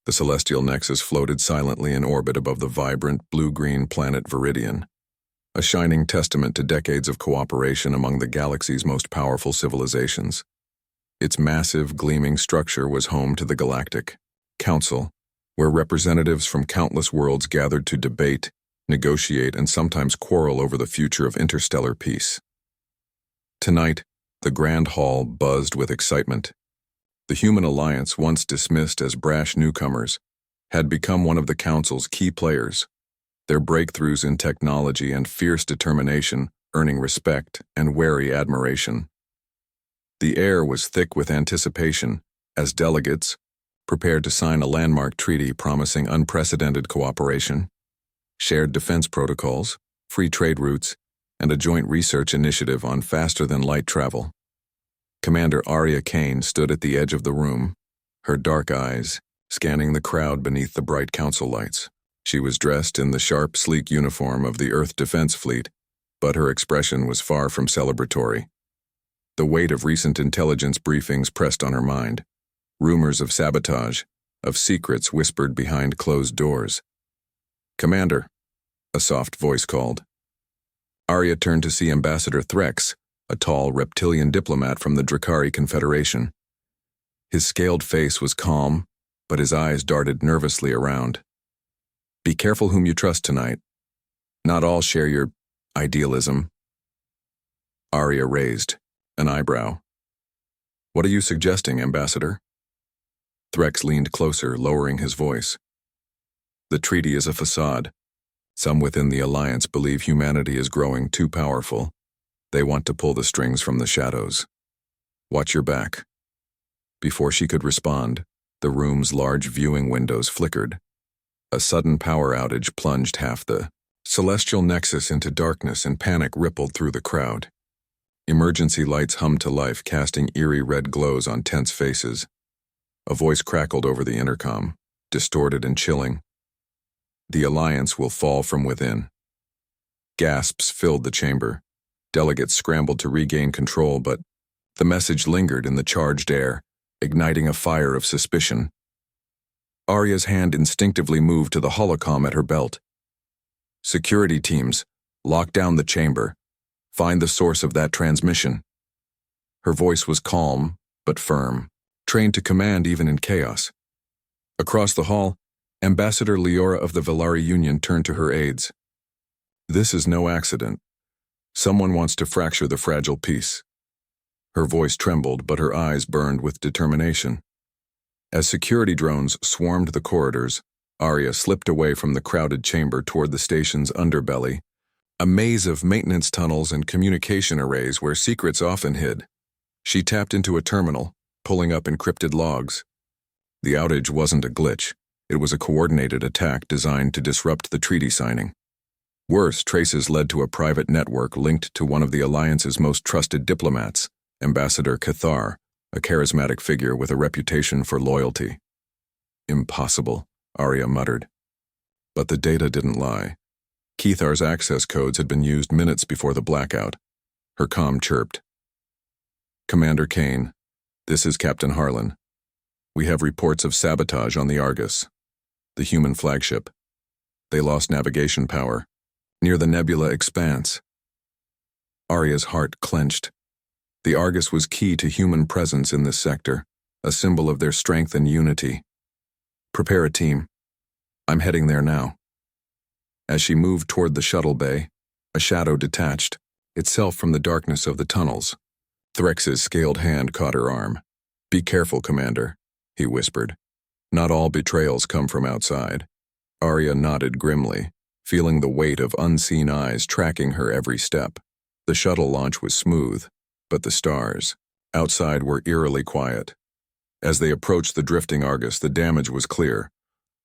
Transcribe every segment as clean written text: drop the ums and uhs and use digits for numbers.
The celestial nexus floated silently in orbit above the vibrant, blue-green planet Viridian, a shining testament to decades of cooperation among the galaxy's most powerful civilizations. Its massive, gleaming structure was home to the Galactic Council, where representatives from countless worlds gathered to debate, negotiate, and sometimes quarrel over the future of interstellar peace. Tonight, the Grand Hall buzzed with excitement. The Human Alliance, once dismissed as brash newcomers, had become one of the Council's key players, their breakthroughs in technology and fierce determination earning respect and wary admiration. The air was thick with anticipation as delegates prepared to sign a landmark treaty promising unprecedented cooperation, shared defense protocols, free trade routes, and a joint research initiative on faster-than-light travel. Commander Arya Kane stood at the edge of the room, her dark eyes scanning the crowd beneath the bright council lights. She was dressed in the sharp, sleek uniform of the Earth Defense Fleet, but her expression was far from celebratory. The weight of recent intelligence briefings pressed on her mind. Rumors of sabotage, of secrets whispered behind closed doors. "Commander," a soft voice called. Arya turned to see Ambassador Threx, a tall reptilian diplomat from the Drakari Confederation. His scaled face was calm, but his eyes darted nervously around. "Be careful whom you trust tonight. Not all share your idealism." Arya raised an eyebrow. "What are you suggesting, Ambassador?" Threx leaned closer, lowering his voice. "The treaty is a facade. Some within the Alliance believe humanity is growing too powerful. They want to pull the strings from the shadows. Watch your back." Before she could respond, the room's large viewing windows flickered. A sudden power outage plunged half the celestial nexus into darkness, and panic rippled through the crowd. Emergency lights hummed to life, casting eerie red glows on tense faces. A voice crackled over the intercom, distorted and chilling. "The Alliance will fall from within." Gasps filled the chamber. Delegates scrambled to regain control, but the message lingered in the charged air, igniting a fire of suspicion. Arya's hand instinctively moved to the holocom at her belt. "Security teams, lock down the chamber. Find the source of that transmission." Her voice was calm, but firm, trained to command even in chaos. Across the hall, Ambassador Leora of the Velari Union turned to her aides. "This is no accident. Someone wants to fracture the fragile peace." Her voice trembled, but her eyes burned with determination. As security drones swarmed the corridors, Arya slipped away from the crowded chamber toward the station's underbelly, a maze of maintenance tunnels and communication arrays where secrets often hid. She tapped into a terminal, pulling up encrypted logs. The outage wasn't a glitch. It was a coordinated attack designed to disrupt the treaty signing. Worse, traces led to a private network linked to one of the Alliance's most trusted diplomats, Ambassador Cathar, a charismatic figure with a reputation for loyalty. "Impossible," Arya muttered. But the data didn't lie. Cathar's access codes had been used minutes before the blackout. Her comm chirped. "Commander Kane, this is Captain Harlan. We have reports of sabotage on the Argus, the human flagship. They lost navigation power near the nebula expanse." Arya's heart clenched. The Argus was key to human presence in this sector, a symbol of their strength and unity. "Prepare a team. I'm heading there now." As she moved toward the shuttle bay, a shadow detached, itself from the darkness of the tunnels. Threx's scaled hand caught her arm. "Be careful, Commander," he whispered. "Not all betrayals come from outside." Arya nodded grimly, feeling the weight of unseen eyes tracking her every step. The shuttle launch was smooth, but the stars outside were eerily quiet. As they approached the drifting Argus, the damage was clear.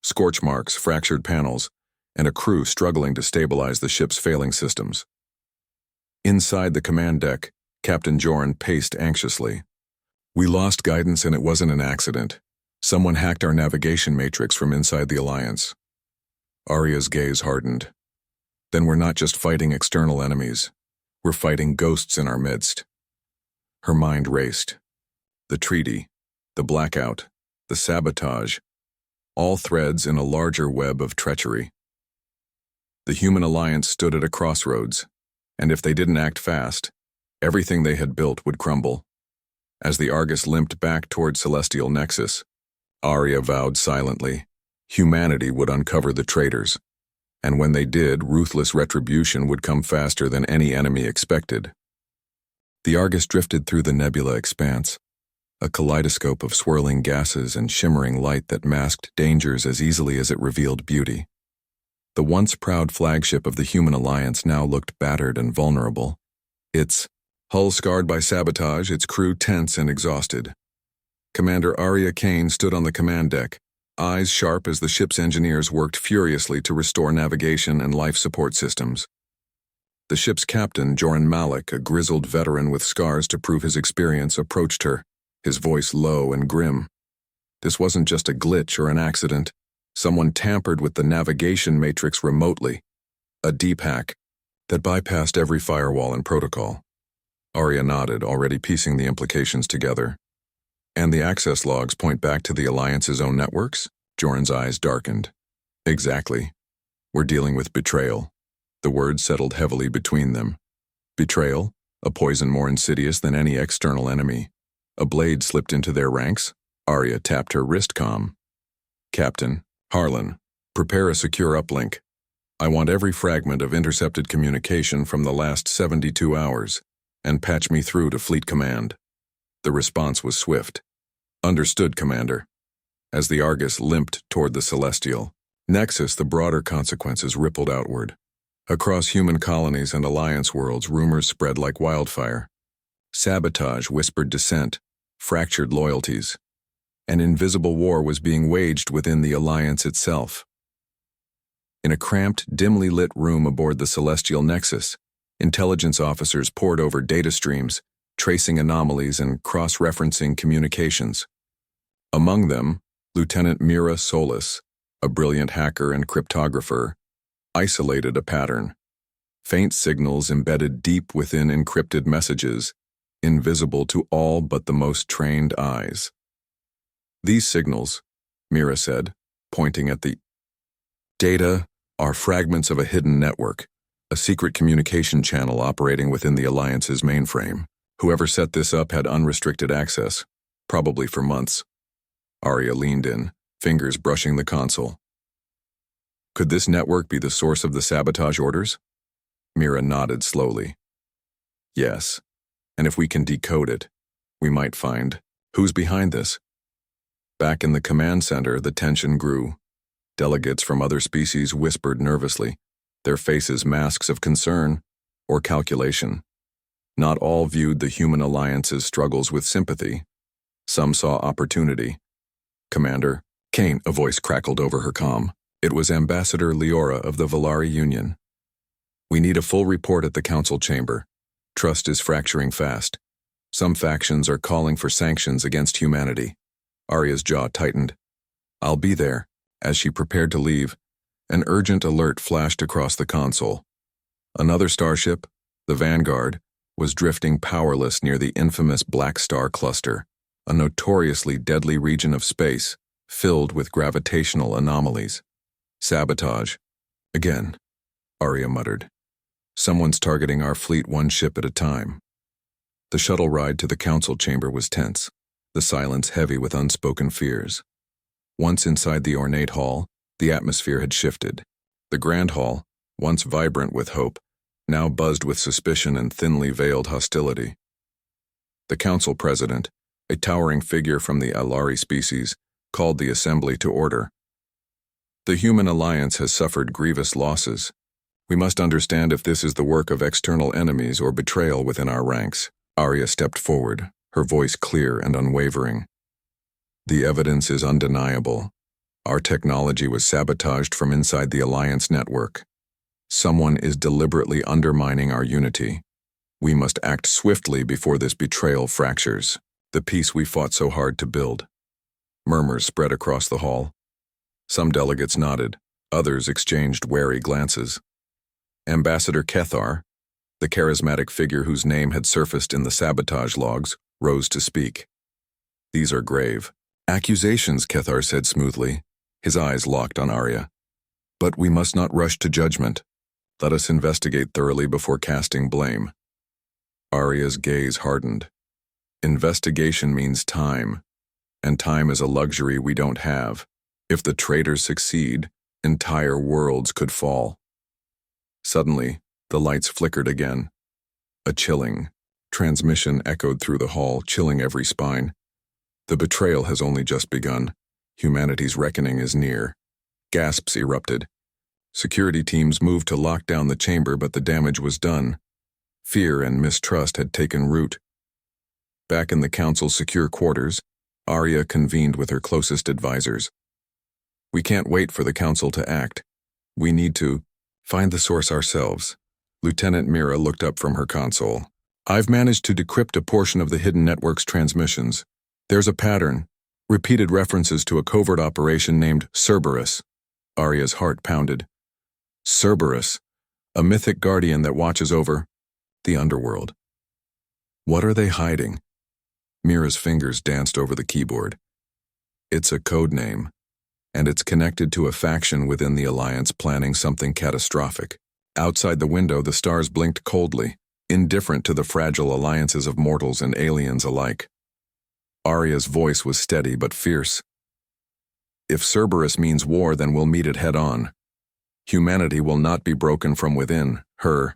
Scorch marks, fractured panels, and a crew struggling to stabilize the ship's failing systems. Inside the command deck, Captain Joran paced anxiously. "We lost guidance, and it wasn't an accident. Someone hacked our navigation matrix from inside the Alliance." Arya's gaze hardened. "Then we're not just fighting external enemies. We're fighting ghosts in our midst." Her mind raced. The treaty, the blackout, the sabotage. all threads in a larger web of treachery. The human alliance stood at a crossroads, and if they didn't act fast, everything they had built would crumble. As the Argus limped back toward Celestial Nexus, Arya vowed silently, humanity would uncover the traitors, and when they did, ruthless retribution would come faster than any enemy expected. The Argus drifted through the nebula expanse, a kaleidoscope of swirling gases and shimmering light that masked dangers as easily as it revealed beauty. The once proud flagship of the human alliance now looked battered and vulnerable, its hull scarred by sabotage, its crew tense and exhausted. Commander Arya Kane stood on the command deck, eyes sharp as the ship's engineers worked furiously to restore navigation and life support systems. The ship's captain, Joran Malik, a grizzled veteran with scars to prove his experience, approached her, his voice low and grim. This wasn't just a glitch or an accident. Someone tampered with the navigation matrix remotely, a deep hack that bypassed every firewall and protocol. Arya nodded, already piecing the implications together. And the access logs point back to the Alliance's own networks? Joran's eyes darkened. Exactly. We're dealing with betrayal. The words settled heavily between them. Betrayal, a poison more insidious than any external enemy. A blade slipped into their ranks. Arya tapped her wrist comm. Captain, Harlan, prepare a secure uplink. I want every fragment of intercepted communication from the last 72 hours, and patch me through to Fleet Command. The response was swift. Understood, Commander. As the Argus limped toward the Celestial Nexus, the broader consequences rippled outward. Across human colonies and Alliance worlds, rumors spread like wildfire. Sabotage whispered dissent, fractured loyalties. An invisible war was being waged within the Alliance itself. In a cramped, dimly lit room aboard the Celestial Nexus, intelligence officers pored over data streams, tracing anomalies and cross-referencing communications. Among them, Lieutenant Mira Solis, a brilliant hacker and cryptographer, isolated a pattern. Faint signals embedded deep within encrypted messages, invisible to all but the most trained eyes. These signals, Mira said, pointing at the data, are fragments of a hidden network, a secret communication channel operating within the Alliance's mainframe. Whoever set this up had unrestricted access, probably for months. Arya leaned in, fingers brushing the console. Could this network be the source of the sabotage orders? Mira nodded slowly. Yes, and if we can decode it, we might find who's behind this. Back in the command center, the tension grew. Delegates from other species whispered nervously, their faces masks of concern or calculation. Not all viewed the human alliance's struggles with sympathy. Some saw opportunity. Commander Kane, a voice crackled over her comm. It was Ambassador Leora of the Valari Union. We need a full report at the council chamber. Trust is fracturing fast. Some factions are calling for sanctions against humanity. Arya's jaw tightened. I'll be there. As she prepared to leave, an urgent alert flashed across the console. Another starship, the Vanguard, was drifting powerless near the infamous Black Star Cluster, a notoriously deadly region of space filled with gravitational anomalies. Sabotage. Again, Arya muttered. Someone's targeting our fleet one ship at a time. The shuttle ride to the council chamber was tense, the silence heavy with unspoken fears. Once inside the ornate hall, the atmosphere had shifted. The grand hall, once vibrant with hope, now buzzed with suspicion and thinly veiled hostility. The council president, a towering figure from the Alari species, called the assembly to order. The human alliance has suffered grievous losses. We must understand if this is the work of external enemies or betrayal within our ranks. Arya stepped forward, her voice clear and unwavering. The evidence is undeniable. Our technology was sabotaged from inside the Alliance network. Someone is deliberately undermining our unity. We must act swiftly before this betrayal fractures the peace we fought so hard to build. Murmurs spread across the hall. Some delegates nodded, others exchanged wary glances. Ambassador Kethar, the charismatic figure whose name had surfaced in the sabotage logs, rose to speak. These are grave accusations, Kethar said smoothly. His eyes locked on Arya. But we must not rush to judgment. Let us investigate thoroughly before casting blame. Arya's gaze hardened. Investigation means time, and time is a luxury we don't have. If the traitors succeed, entire worlds could fall. Suddenly, the lights flickered again. A chilling transmission echoed through the hall, chilling every spine. The betrayal has only just begun. Humanity's reckoning is near. Gasps erupted. Security teams moved to lock down the chamber, but the damage was done. Fear and mistrust had taken root. Back in the council's secure quarters, Arya convened with her closest advisors. We can't wait for the council to act. We need to find the source ourselves. Lieutenant Mira looked up from her console. I've managed to decrypt a portion of the hidden network's transmissions. There's a pattern. Repeated references to a covert operation named Cerberus. Arya's heart pounded. Cerberus, a mythic guardian that watches over the underworld. What are they hiding? Mira's fingers danced over the keyboard. It's a code name, and it's connected to a faction within the Alliance planning something catastrophic. Outside the window, the stars blinked coldly, indifferent to the fragile alliances of mortals and aliens alike. Arya's voice was steady but fierce. If Cerberus means war, then we'll meet it head-on. Humanity will not be broken from within, her.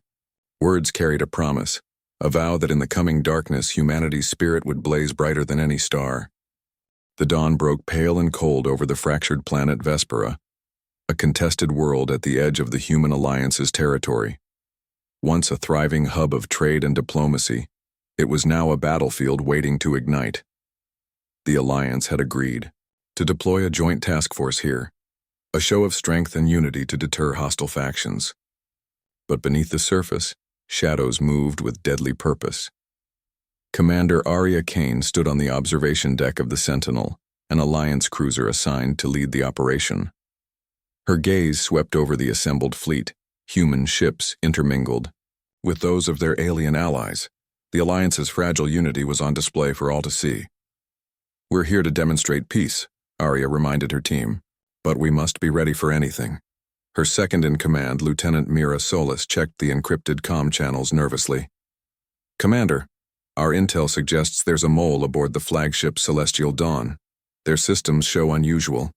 Words carried a promise, a vow that in the coming darkness humanity's spirit would blaze brighter than any star. The dawn broke pale and cold over the fractured planet Vespera, a contested world at the edge of the human alliance's territory. Once a thriving hub of trade and diplomacy, it was now a battlefield waiting to ignite. The Alliance had agreed to deploy a joint task force here, a show of strength and unity to deter hostile factions. But beneath the surface, shadows moved with deadly purpose. Commander Arya Kane stood on the observation deck of the Sentinel, an Alliance cruiser assigned to lead the operation. Her gaze swept over the assembled fleet, human ships intermingled with those of their alien allies. The Alliance's fragile unity was on display for all to see. We're here to demonstrate peace, Arya reminded her team, but we must be ready for anything. Her second-in-command, Lieutenant Mira Solis, checked the encrypted comm channels nervously. Commander, our intel suggests there's a mole aboard the flagship Celestial Dawn. Their systems show unusual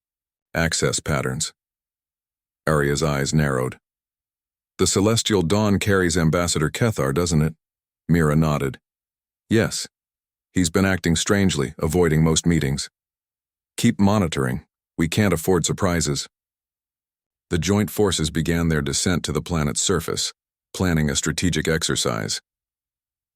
access patterns. Arya's eyes narrowed. The Celestial Dawn carries Ambassador Kethar, doesn't it? Mira nodded. Yes. He's been acting strangely, avoiding most meetings. Keep monitoring. We can't afford surprises. The joint forces began their descent to the planet's surface, planning a strategic exercise.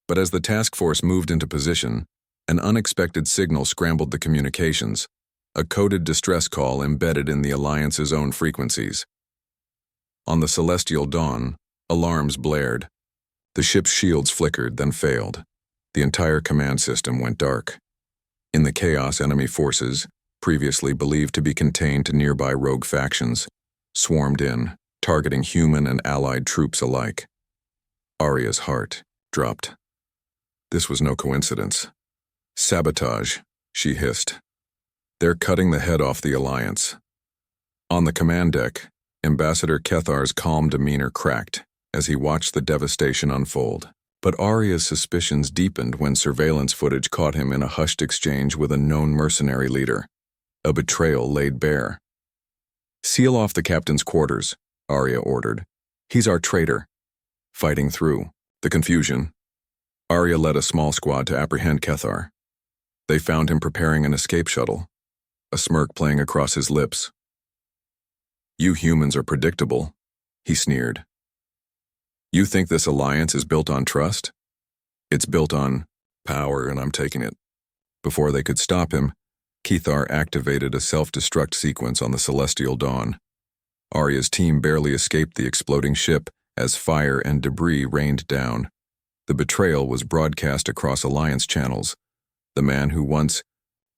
But as the task force moved into position, an unexpected signal scrambled the communications, a coded distress call embedded in the Alliance's own frequencies. On the Celestial Dawn, alarms blared. The ship's shields flickered, then failed. The entire command system went dark. In the chaos, enemy forces, previously believed to be contained to nearby rogue factions, swarmed in, targeting human and allied troops alike. Arya's heart dropped. This was no coincidence. Sabotage, she hissed. They're cutting the head off the Alliance. On the command deck, Ambassador Kethar's calm demeanor cracked as he watched the devastation unfold. But Arya's suspicions deepened when surveillance footage caught him in a hushed exchange with a known mercenary leader. A betrayal laid bare. Seal off the captain's quarters, Arya ordered. He's our traitor. Fighting through the confusion, Arya led a small squad to apprehend Kethar. They found him preparing an escape shuttle, a smirk playing across his lips. You humans are predictable, he sneered. You think this alliance is built on trust? It's built on power, and I'm taking it. Before they could stop him, Kethar activated a self-destruct sequence on the Celestial Dawn. Arya's team barely escaped the exploding ship as fire and debris rained down. The betrayal was broadcast across Alliance channels. The man who once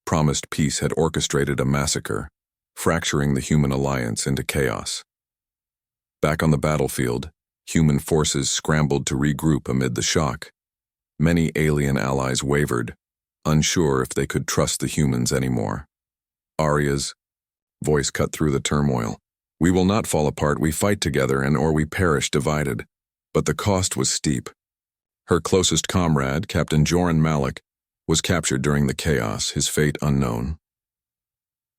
promised peace had orchestrated a massacre, fracturing the human alliance into chaos. Back on the battlefield, human forces scrambled to regroup amid the shock. Many alien allies wavered, unsure if they could trust the humans anymore. Arya's voice cut through the turmoil. We will not fall apart, we fight together, and or we perish divided. But the cost was steep. Her closest comrade, Captain Joran Malik, was captured during the chaos, his fate unknown.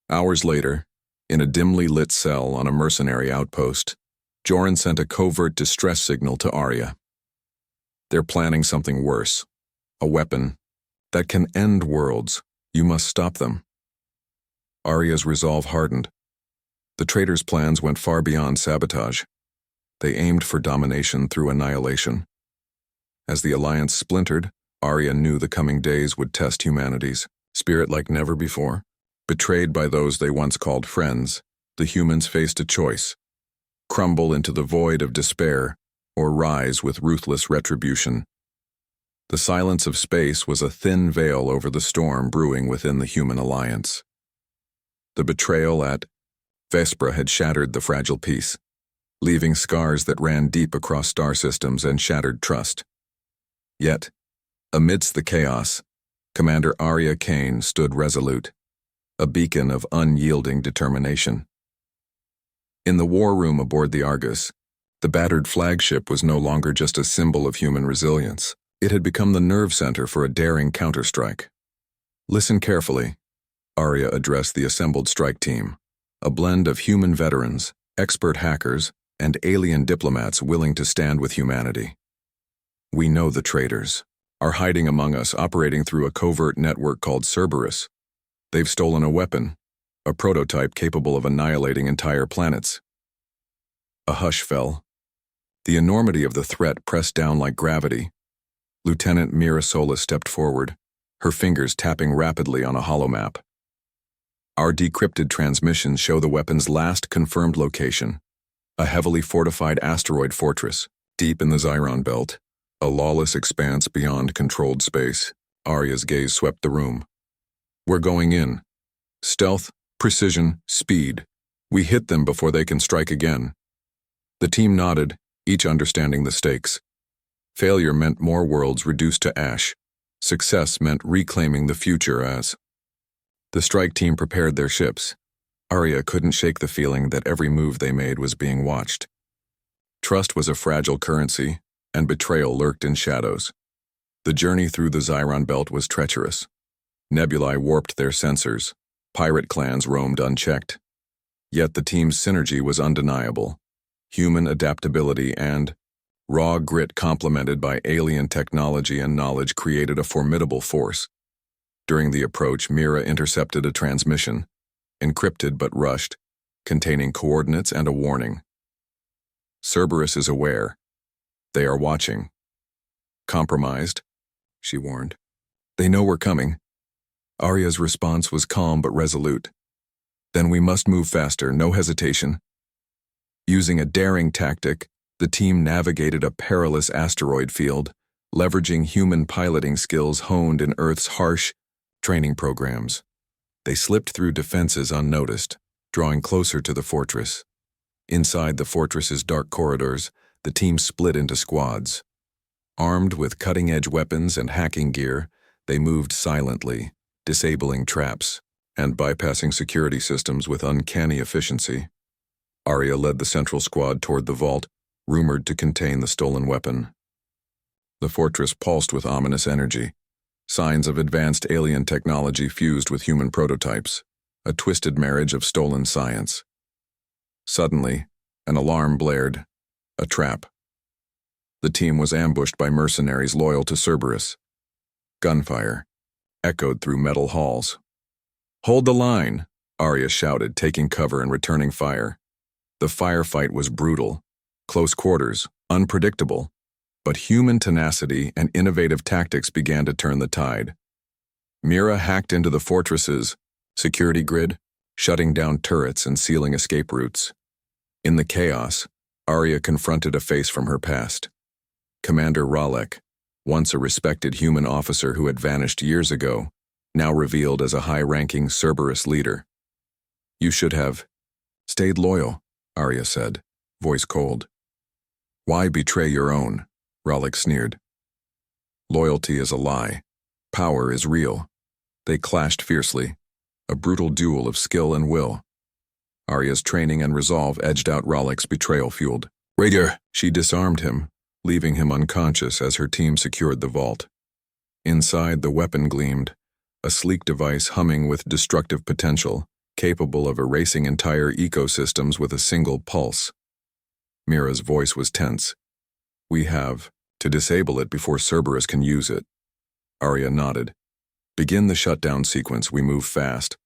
Hours later, in a dimly lit cell on a mercenary outpost, Joran sent a covert distress signal to Arya. They're planning something worse. A weapon that can end worlds. You must stop them. Arya's resolve hardened. The traitors' plans went far beyond sabotage. They aimed for domination through annihilation. As the Alliance splintered, Arya knew the coming days would test humanity's spirit like never before. Betrayed by those they once called friends, the humans faced a choice: crumble into the void of despair, or rise with ruthless retribution. The silence of space was a thin veil over the storm brewing within the human alliance. The betrayal at Vespra had shattered the fragile peace, leaving scars that ran deep across star systems and shattered trust. Yet, amidst the chaos, Commander Arya Kane stood resolute, a beacon of unyielding determination. In the war room aboard the Argus, the battered flagship was no longer just a symbol of human resilience. It had become the nerve center for a daring counterstrike. Listen carefully, Arya addressed the assembled strike team, a blend of human veterans, expert hackers, and alien diplomats willing to stand with humanity. We know the traitors are hiding among us, operating through a covert network called Cerberus. They've stolen a weapon, a prototype capable of annihilating entire planets. A hush fell. The enormity of the threat pressed down like gravity. Lieutenant Mira Sola stepped forward, her fingers tapping rapidly on a holomap. Our decrypted transmissions show the weapon's last confirmed location: a heavily fortified asteroid fortress, deep in the Xiron belt, a lawless expanse beyond controlled space. Arya's gaze swept the room. We're going in. Stealth, precision, speed. We hit them before they can strike again. The team nodded, each understanding the stakes. Failure meant more worlds reduced to ash. Success meant reclaiming the future as. The strike team prepared their ships. Arya couldn't shake the feeling that every move they made was being watched. Trust was a fragile currency, and betrayal lurked in shadows. The journey through the Xiron belt was treacherous. Nebulae warped their sensors. Pirate clans roamed unchecked. Yet the team's synergy was undeniable. Human adaptability and raw grit complemented by alien technology and knowledge created a formidable force. During the approach, Mira intercepted a transmission, encrypted but rushed, containing coordinates and a warning. Cerberus is aware. They are watching. Compromised, she warned. They know we're coming. Arya's response was calm but resolute. Then we must move faster, no hesitation. Using a daring tactic, the team navigated a perilous asteroid field, leveraging human piloting skills honed in Earth's harsh training programs. They slipped through defenses unnoticed, drawing closer to the fortress. Inside the fortress's dark corridors, the team split into squads. Armed with cutting-edge weapons and hacking gear, they moved silently, disabling traps and bypassing security systems with uncanny efficiency. Arya led the central squad toward the vault, rumored to contain the stolen weapon. The fortress pulsed with ominous energy, signs of advanced alien technology fused with human prototypes, a twisted marriage of stolen science. Suddenly, an alarm blared, a trap. The team was ambushed by mercenaries loyal to Cerberus. Gunfire echoed through metal halls. "Hold the line," Arya shouted, taking cover and returning fire. The firefight was brutal, close quarters, unpredictable, but human tenacity and innovative tactics began to turn the tide. Mira hacked into the fortress's security grid, shutting down turrets and sealing escape routes. In the chaos, Arya confronted a face from her past. Commander Ralek, once a respected human officer who had vanished years ago, now revealed as a high-ranking Cerberus leader. "You should have stayed loyal," Arya said, voice cold. "Why betray your own?" Ralek sneered. "Loyalty is a lie. Power is real." They clashed fiercely, a brutal duel of skill and will. Arya's training and resolve edged out Rollick's betrayal-fueled. "Rhaegar!" She disarmed him, leaving him unconscious as her team secured the vault. Inside, the weapon gleamed, a sleek device humming with destructive potential, capable of erasing entire ecosystems with a single pulse. Mira's voice was tense. "We have to disable it before Cerberus can use it." Arya nodded. "Begin the shutdown sequence. We move fast.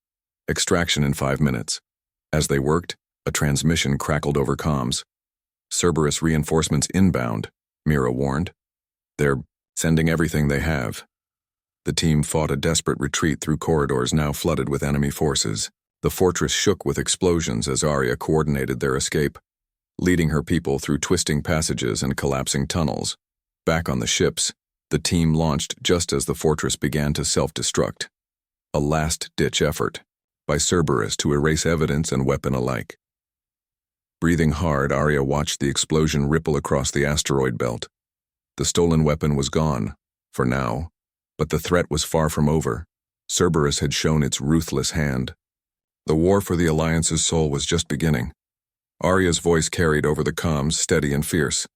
Extraction in 5 minutes." As they worked, a transmission crackled over comms. "Cerberus reinforcements inbound," Mira warned. "They're sending everything they have." The team fought a desperate retreat through corridors now flooded with enemy forces. The fortress shook with explosions as Arya coordinated their escape, leading her people through twisting passages and collapsing tunnels. Back on the ships, the team launched just as the fortress began to self-destruct. A last-ditch effort by Cerberus to erase evidence and weapon alike. Breathing hard, Arya watched the explosion ripple across the asteroid belt. The stolen weapon was gone, for now, but the threat was far from over. Cerberus had shown its ruthless hand. The war for the Alliance's soul was just beginning. Arya's voice carried over the comms, steady and fierce.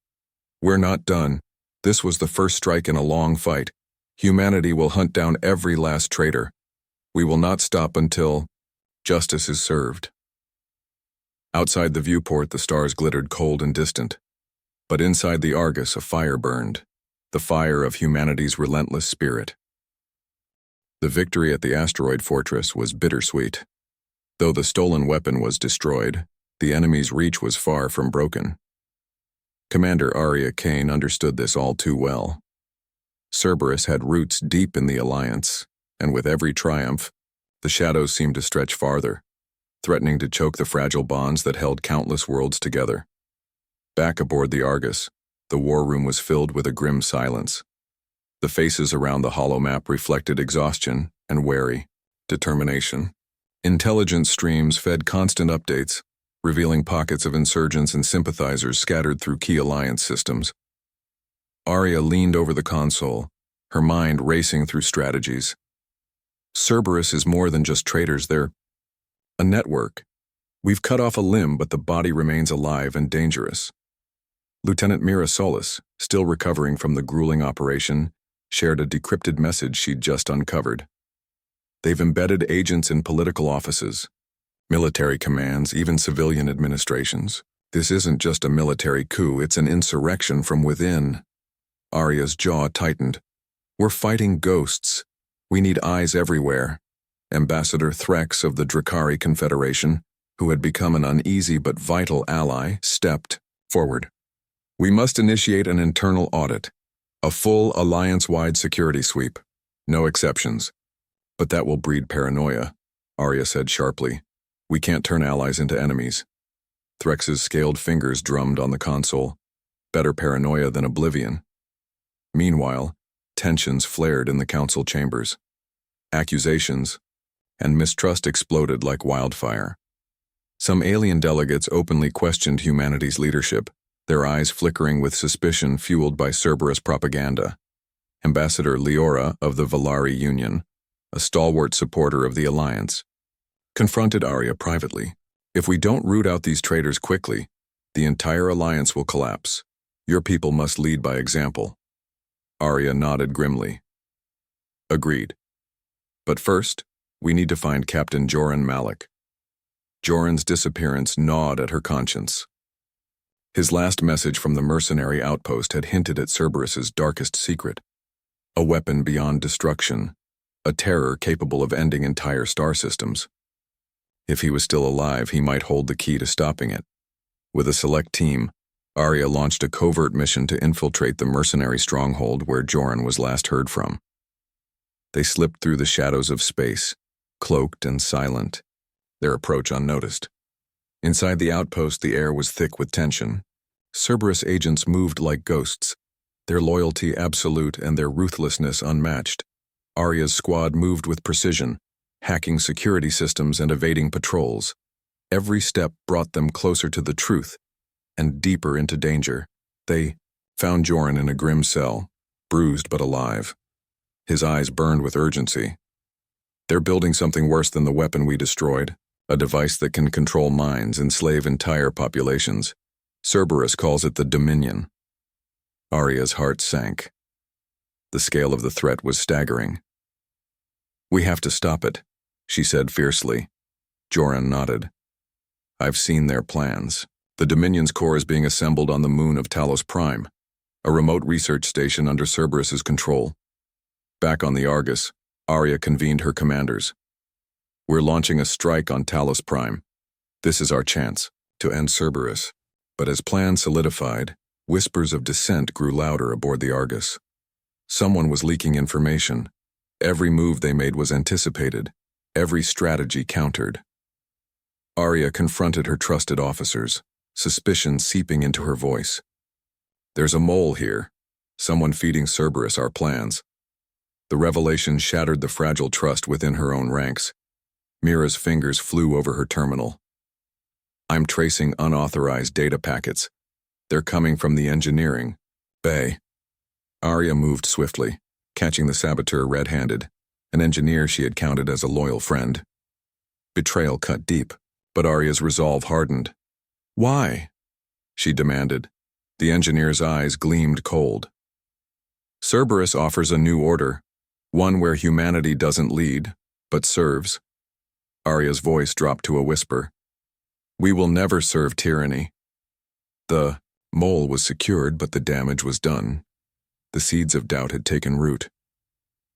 "We're not done. This was the first strike in a long fight. Humanity will hunt down every last traitor. We will not stop until justice is served." Outside the viewport, the stars glittered cold and distant. But inside the Argus, a fire burned, the fire of humanity's relentless spirit. The victory at the asteroid fortress was bittersweet. Though the stolen weapon was destroyed, the enemy's reach was far from broken. Commander Arya Kane understood this all too well. Cerberus had roots deep in the Alliance, and with every triumph, the shadows seemed to stretch farther, threatening to choke the fragile bonds that held countless worlds together. Back aboard the Argus, the war room was filled with a grim silence. The faces around the holomap reflected exhaustion and wary determination. Intelligence streams fed constant updates, revealing pockets of insurgents and sympathizers scattered through key Alliance systems. Arya leaned over the console, her mind racing through strategies. Cerberus is more than just traitors, they're a network. We've cut off a limb, but the body remains alive and dangerous. Lieutenant Mira Solis, still recovering from the grueling operation, shared a decrypted message she'd just uncovered. They've embedded agents in political offices, military commands, even civilian administrations. This isn't just a military coup, it's an insurrection from within. Arya's jaw tightened. "We're fighting ghosts. We need eyes everywhere." Ambassador Threx of the Drakari Confederation, who had become an uneasy but vital ally, stepped forward. "We must initiate an internal audit, a full Alliance-wide security sweep. No exceptions. But that will breed paranoia," Arya said sharply. "We can't turn allies into enemies." Threx's scaled fingers drummed on the console. Better paranoia than oblivion. Meanwhile, tensions flared in the council chambers. Accusations and mistrust exploded like wildfire. Some alien delegates openly questioned humanity's leadership, their eyes flickering with suspicion fueled by Cerberus propaganda. Ambassador Leora of the Valari Union, a stalwart supporter of the Alliance, confronted Arya privately. "If we don't root out these traitors quickly, the entire Alliance will collapse. Your people must lead by example." Arya nodded grimly. "Agreed. But first, we need to find Captain Joran Malik." Joran's disappearance gnawed at her conscience. His last message from the mercenary outpost had hinted at Cerberus's darkest secret. A weapon beyond destruction, a terror capable of ending entire star systems. If he was still alive, he might hold the key to stopping it. With a select team, Arya launched a covert mission to infiltrate the mercenary stronghold where Joran was last heard from. They slipped through the shadows of space, cloaked and silent, their approach unnoticed. Inside the outpost, the air was thick with tension. Cerberus agents moved like ghosts, their loyalty absolute and their ruthlessness unmatched. Arya's squad moved with precision, hacking security systems and evading patrols. Every step brought them closer to the truth and deeper into danger. They found Joran in a grim cell, bruised but alive. His eyes burned with urgency. "They're building something worse than the weapon we destroyed," a device that can control minds, enslave entire populations. Cerberus calls it the Dominion. Arya's heart sank. The scale of the threat was staggering. "We have to stop it," she said fiercely. Joran nodded. "I've seen their plans. The Dominion's core is being assembled on the moon of Talos Prime, a remote research station under Cerberus's control." Back on the Argus, Arya convened her commanders. "We're launching a strike on Talos Prime. This is our chance to end Cerberus." But as plans solidified, whispers of dissent grew louder aboard the Argus. Someone was leaking information. Every move they made was anticipated. Every strategy countered. Arya confronted her trusted officers, suspicion seeping into her voice. "There's a mole here. Someone feeding Cerberus our plans." The revelation shattered the fragile trust within her own ranks. Mira's fingers flew over her terminal. "I'm tracing unauthorized data packets. They're coming from the engineering bay." Arya moved swiftly, catching the saboteur red-handed, an engineer she had counted as a loyal friend. Betrayal cut deep, but Arya's resolve hardened. "Why?" she demanded. The engineer's eyes gleamed cold. "Cerberus offers a new order, one where humanity doesn't lead, but serves." Arya's voice dropped to a whisper. "We will never serve tyranny." The mole was secured, but the damage was done. The seeds of doubt had taken root.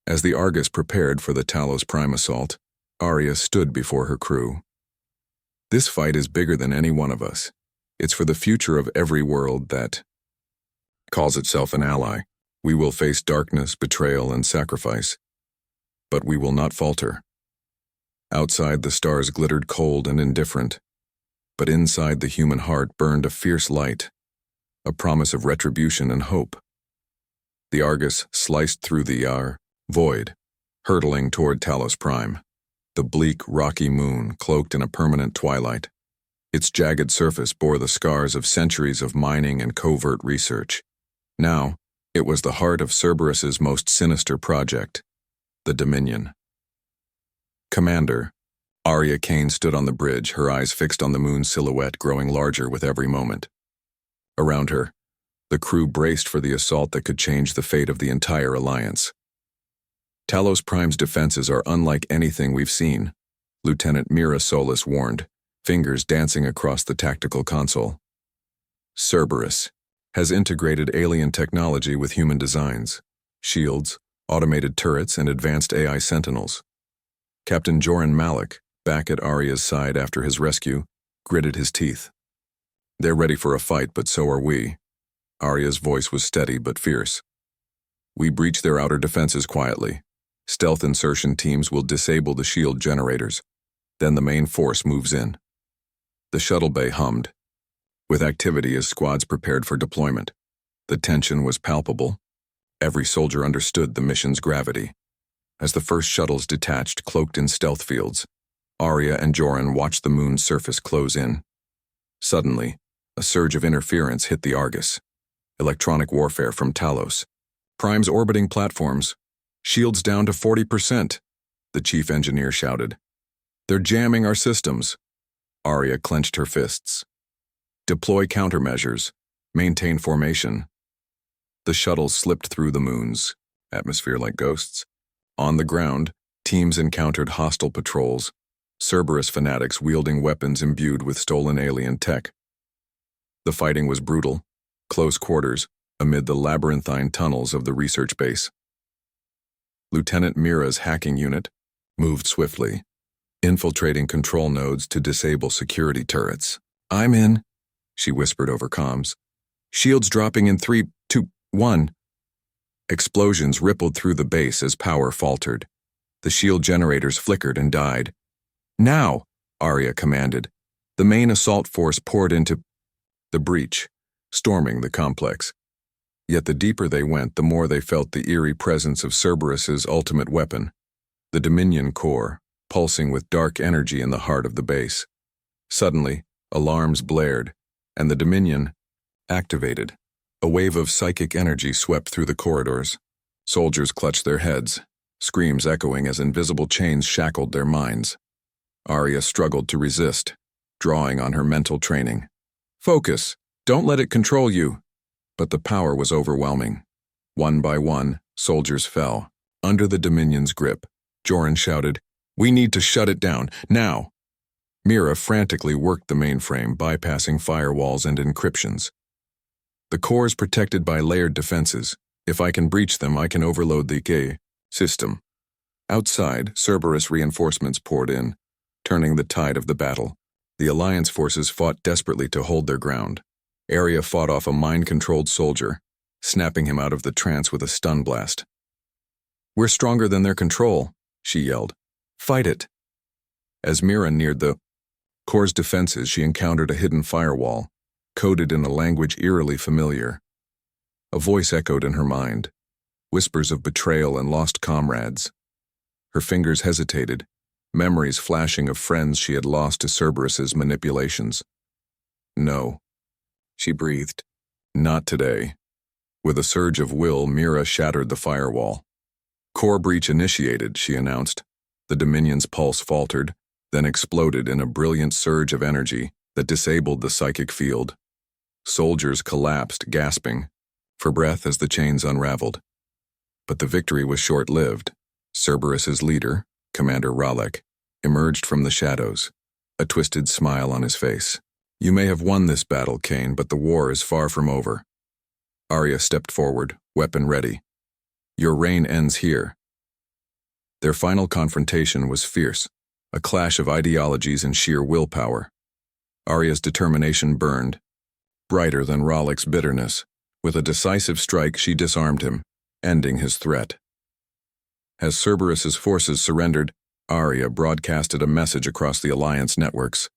As the Argus prepared for the Talos Prime assault, Arya stood before her crew. "This fight is bigger than any one of us. It's for the future of every world that calls itself an ally. We will face darkness, betrayal, and sacrifice. But we will not falter." Outside, the stars glittered cold and indifferent. But inside the human heart burned a fierce light, a promise of retribution and hope. The Argus sliced through the void, hurtling toward Talos Prime, the bleak, rocky moon cloaked in a permanent twilight. Its jagged surface bore the scars of centuries of mining and covert research. Now, it was the heart of Cerberus's most sinister project, the Dominion. "Commander," Arya Kane stood on the bridge, her eyes fixed on the moon's silhouette growing larger with every moment. Around her, the crew braced for the assault that could change the fate of the entire alliance. "Talos Prime's defenses are unlike anything we've seen," Lieutenant Mira Solis warned, fingers dancing across the tactical console. "Cerberus has integrated alien technology with human designs, shields, automated turrets, and advanced AI sentinels." Captain Joran Malik, back at Arya's side after his rescue, gritted his teeth. "They're ready for a fight, but so are we." Arya's voice was steady but fierce. "We breach their outer defenses quietly. Stealth insertion teams will disable the shield generators. Then the main force moves in." The shuttle bay hummed, with activity as squads prepared for deployment. The tension was palpable. Every soldier understood the mission's gravity. As the first shuttles detached, cloaked in stealth fields, Arya and Joran watched the moon's surface close in. Suddenly, a surge of interference hit the Argus. Electronic warfare from Talos. Prime's orbiting platforms. "Shields down to 40%, the chief engineer shouted. "They're jamming our systems." Arya clenched her fists. "Deploy countermeasures. Maintain formation." The shuttles slipped through the moon's atmosphere like ghosts. On the ground, teams encountered hostile patrols, Cerberus fanatics wielding weapons imbued with stolen alien tech. The fighting was brutal, close quarters, amid the labyrinthine tunnels of the research base. Lieutenant Mira's hacking unit moved swiftly, infiltrating control nodes to disable security turrets. "I'm in," she whispered over comms. "Shields dropping in 3, 2, 1. Explosions rippled through the base as power faltered. The shield generators flickered and died. "Now," Arya commanded. The main assault force poured into the breach, storming the complex. Yet the deeper they went, the more they felt the eerie presence of Cerberus's ultimate weapon, the Dominion core, pulsing with dark energy in the heart of the base. Suddenly, alarms blared, and the Dominion activated. A wave of psychic energy swept through the corridors. Soldiers clutched their heads, screams echoing as invisible chains shackled their minds. Arya struggled to resist, drawing on her mental training. Focus. Don't let it control you. But the power was overwhelming. One by one, soldiers fell. Under the Dominion's grip, Joran shouted, "We need to shut it down, now!" Mira frantically worked the mainframe, bypassing firewalls and encryptions. The core is protected by layered defenses. If I can breach them, I can overload the gay system. Outside, Cerberus reinforcements poured in, turning the tide of the battle. The Alliance forces fought desperately to hold their ground. Arya fought off a mind-controlled soldier, snapping him out of the trance with a stun blast. "We're stronger than their control," she yelled. "Fight it." As Mira neared the core's defenses, she encountered a hidden firewall, coded in a language eerily familiar. A voice echoed in her mind, whispers of betrayal and lost comrades. Her fingers hesitated, memories flashing of friends she had lost to Cerberus's manipulations. "No," she breathed. "Not today." With a surge of will, Mira shattered the firewall. "Core breach initiated," she announced. The Dominion's pulse faltered, then exploded in a brilliant surge of energy that disabled the psychic field. Soldiers collapsed, gasping for breath as the chains unraveled. But the victory was short-lived. Cerberus's leader, Commander Ralek, emerged from the shadows, a twisted smile on his face. "You may have won this battle, Kane, but the war is far from over." Arya stepped forward, weapon ready. "Your reign ends here." Their final confrontation was fierce, a clash of ideologies and sheer willpower. Arya's determination burned, brighter than Ralek's bitterness. With a decisive strike, she disarmed him, ending his threat. As Cerberus's forces surrendered, Arya broadcasted a message across the Alliance networks.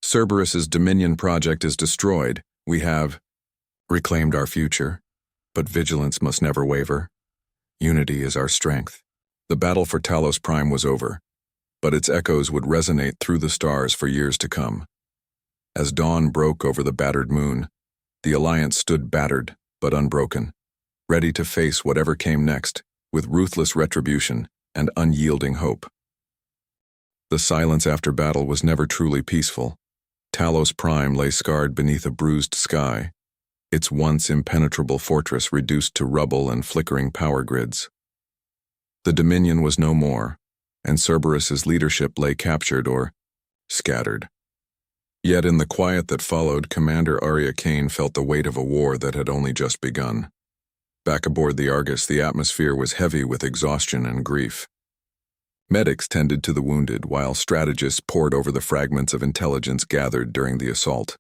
"Cerberus's Dominion project is destroyed. We have reclaimed our future, but vigilance must never waver. Unity is our strength." The battle for Talos Prime was over, but its echoes would resonate through the stars for years to come. As dawn broke over the battered moon, the Alliance stood battered but unbroken, ready to face whatever came next, with ruthless retribution and unyielding hope. The silence after battle was never truly peaceful. Talos Prime lay scarred beneath a bruised sky, its once impenetrable fortress reduced to rubble and flickering power grids. The Dominion was no more, and Cerberus's leadership lay captured or scattered. Yet in the quiet that followed, Commander Arya Kane felt the weight of a war that had only just begun. Back aboard the Argus, the atmosphere was heavy with exhaustion and grief. Medics tended to the wounded, while strategists pored over the fragments of intelligence gathered during the assault.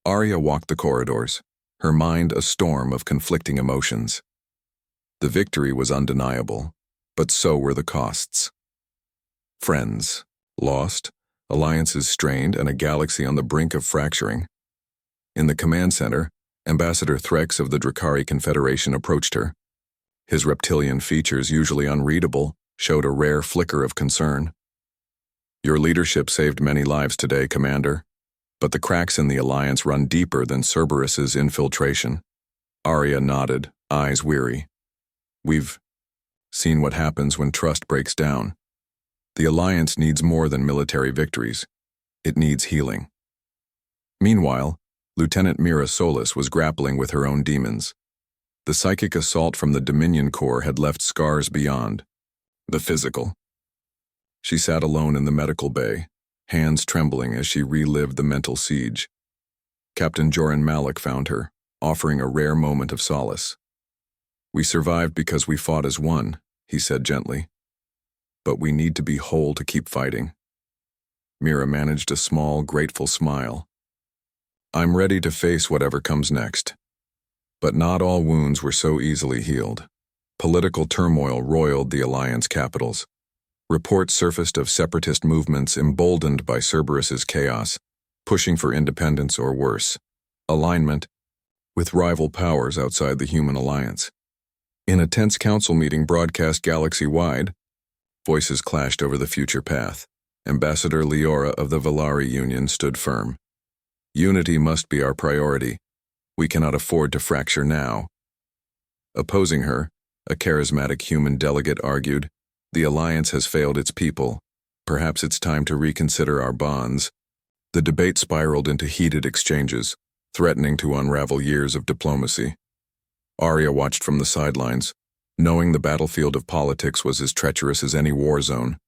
Arya walked the corridors, her mind a storm of conflicting emotions. The victory was undeniable, but so were the costs. Friends lost, alliances strained, and a galaxy on the brink of fracturing. In the command center, Ambassador Threx of the Drakari Confederation approached her. His reptilian features, usually unreadable, showed a rare flicker of concern. "Your leadership saved many lives today, Commander, but the cracks in the Alliance run deeper than Cerberus's infiltration." Arya nodded, eyes weary. "We've seen what happens when trust breaks down. The Alliance needs more than military victories. It needs healing." Meanwhile, Lieutenant Mira Solis was grappling with her own demons. The psychic assault from the Dominion Corps had left scars beyond the physical. She sat alone in the medical bay, hands trembling as she relived the mental siege. Captain Joran Malik found her, offering a rare moment of solace. "We survived because we fought as one," he said gently. "But we need to be whole to keep fighting." Mira managed a small, grateful smile. "I'm ready to face whatever comes next." But not all wounds were so easily healed. Political turmoil roiled the Alliance capitals. Reports surfaced of separatist movements emboldened by Cerberus's chaos, pushing for independence or worse, alignment with rival powers outside the human alliance. In a tense council meeting broadcast galaxy-wide, voices clashed over the future path. Ambassador Leora of the Valari Union stood firm. "Unity must be our priority. We cannot afford to fracture now." Opposing her, a charismatic human delegate argued, "The Alliance has failed its people, Perhaps it's time to reconsider our bonds. The debate spiraled into heated exchanges, threatening to unravel years of diplomacy. Arya watched from the sidelines, knowing the battlefield of politics was as treacherous as any war zone.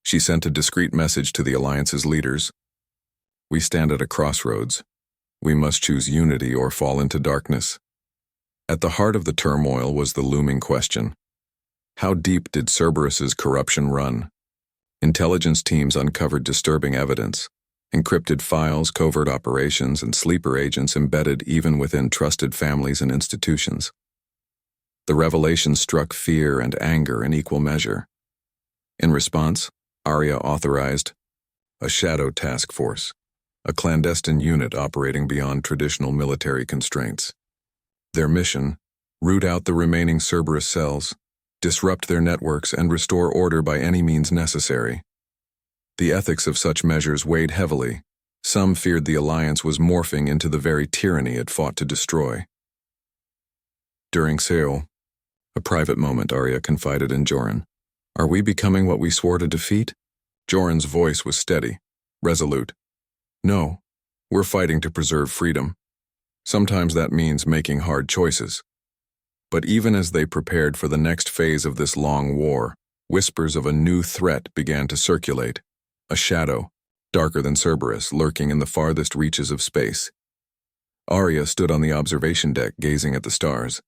She sent a discreet message to the Alliance's leaders. We stand at a crossroads. We must choose unity or fall into darkness. At the heart of the turmoil was the looming question. How deep did Cerberus's corruption run? Intelligence teams uncovered disturbing evidence, encrypted files, covert operations, and sleeper agents embedded even within trusted families and institutions. The revelation struck fear and anger in equal measure. In response, Arya authorized a shadow task force, a clandestine unit operating beyond traditional military constraints. Their mission: root out the remaining Cerberus cells, disrupt their networks, and restore order by any means necessary. The ethics of such measures weighed heavily. Some feared the Alliance was morphing into the very tyranny it fought to destroy. During Seol, a private moment, Arya confided in Joran. Are we becoming what we swore to defeat? Joran's voice was steady, resolute. No, we're fighting to preserve freedom. Sometimes that means making hard choices. But even as they prepared for the next phase of this long war, whispers of a new threat began to circulate. A shadow, darker than Cerberus, lurking in the farthest reaches of space. Arya stood on the observation deck, gazing at the stars.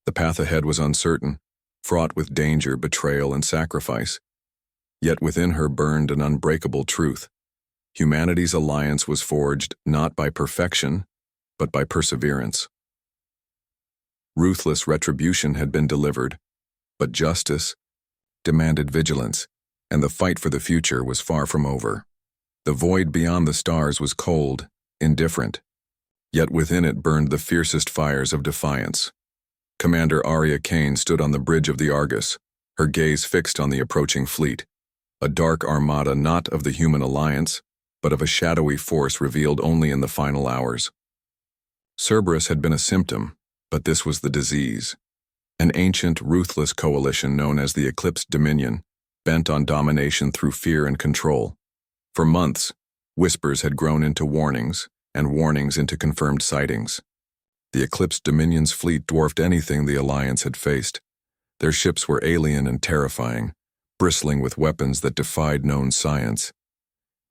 The path ahead was uncertain, fraught with danger, betrayal, and sacrifice. Yet within her burned an unbreakable truth. Humanity's alliance was forged not by perfection, but by perseverance. Ruthless retribution had been delivered, but justice demanded vigilance, and the fight for the future was far from over. The void beyond the stars was cold, indifferent, yet within it burned the fiercest fires of defiance. Commander Arya Kane stood on the bridge of the Argus, her gaze fixed on the approaching fleet, a dark armada not of the human alliance, but of a shadowy force revealed only in the final hours. Cerberus had been a symptom, but this was the disease. An ancient, ruthless coalition known as the Eclipsed Dominion, bent on domination through fear and control. For months, whispers had grown into warnings, and warnings into confirmed sightings. The Eclipsed Dominion's fleet dwarfed anything the Alliance had faced. Their ships were alien and terrifying, bristling with weapons that defied known science.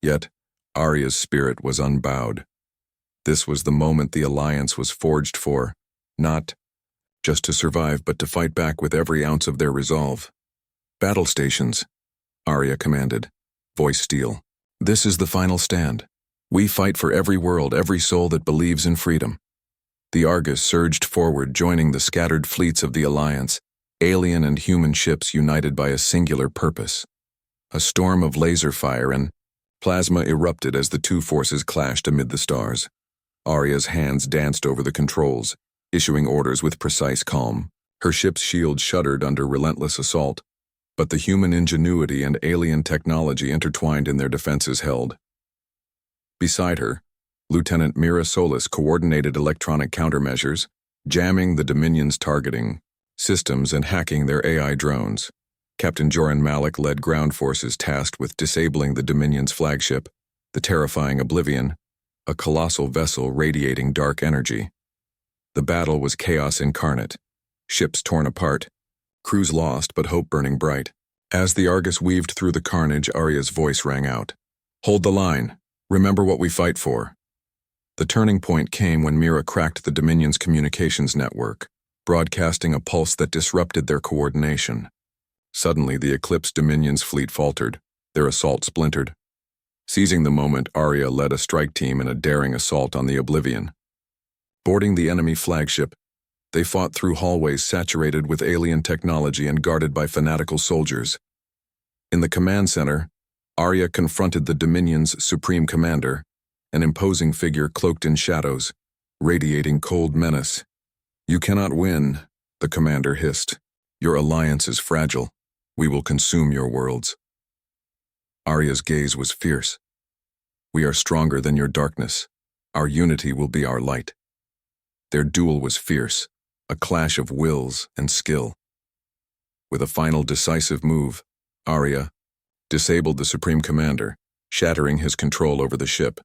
Yet, Arya's spirit was unbowed. This was the moment the Alliance was forged for, not just to survive, but to fight back with every ounce of their resolve. Battle stations, Arya commanded, voice steel. This is the final stand. We fight for every world, every soul that believes in freedom. The Argus surged forward, joining the scattered fleets of the Alliance, alien and human ships united by a singular purpose. A storm of laser fire and plasma erupted as the two forces clashed amid the stars. Arya's hands danced over the controls, issuing orders with precise calm. Her ship's shield shuddered under relentless assault, but the human ingenuity and alien technology intertwined in their defenses held. Beside her, Lieutenant Mira Solis coordinated electronic countermeasures, jamming the Dominion's targeting systems and hacking their AI drones. Captain Joran Malik led ground forces tasked with disabling the Dominion's flagship, the terrifying Oblivion, a colossal vessel radiating dark energy. The battle was chaos incarnate, ships torn apart, crews lost but hope burning bright. As the Argus weaved through the carnage, Arya's voice rang out. Hold the line. Remember what we fight for. The turning point came when Mira cracked the Dominion's communications network, broadcasting a pulse that disrupted their coordination. Suddenly, the Eclipsed Dominion's fleet faltered, their assault splintered. Seizing the moment, Arya led a strike team in a daring assault on the Oblivion. Boarding the enemy flagship, they fought through hallways saturated with alien technology and guarded by fanatical soldiers. In the command center, Arya confronted the Dominion's supreme commander, an imposing figure cloaked in shadows, radiating cold menace. You cannot win, the commander hissed. Your alliance is fragile. We will consume your worlds. Arya's gaze was fierce. We are stronger than your darkness. Our unity will be our light. Their duel was fierce, a clash of wills and skill. With a final decisive move, Arya, disabled the Supreme Commander, shattering his control over the ship.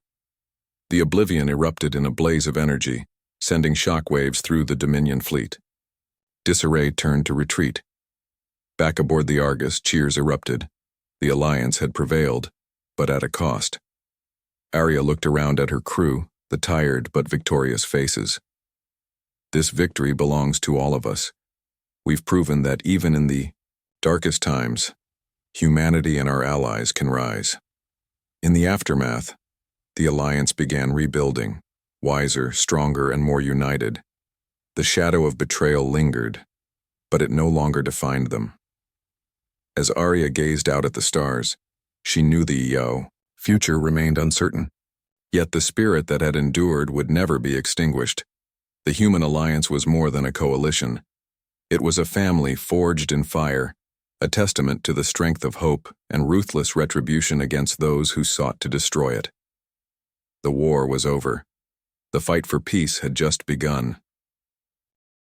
The Oblivion erupted in a blaze of energy, sending shockwaves through the Dominion fleet. Disarray turned to retreat. Back aboard the Argus, cheers erupted. The Alliance had prevailed, but at a cost. Arya looked around at her crew, the tired but victorious faces. This victory belongs to all of us. We've proven that even in the darkest times, humanity and our allies can rise. In the aftermath, the Alliance began rebuilding, wiser, stronger, and more united. The shadow of betrayal lingered, but it no longer defined them. As Arya gazed out at the stars, she knew the future remained uncertain. Yet the spirit that had endured would never be extinguished. The human alliance was more than a coalition. It was a family forged in fire, a testament to the strength of hope and ruthless retribution against those who sought to destroy it. The war was over. The fight for peace had just begun.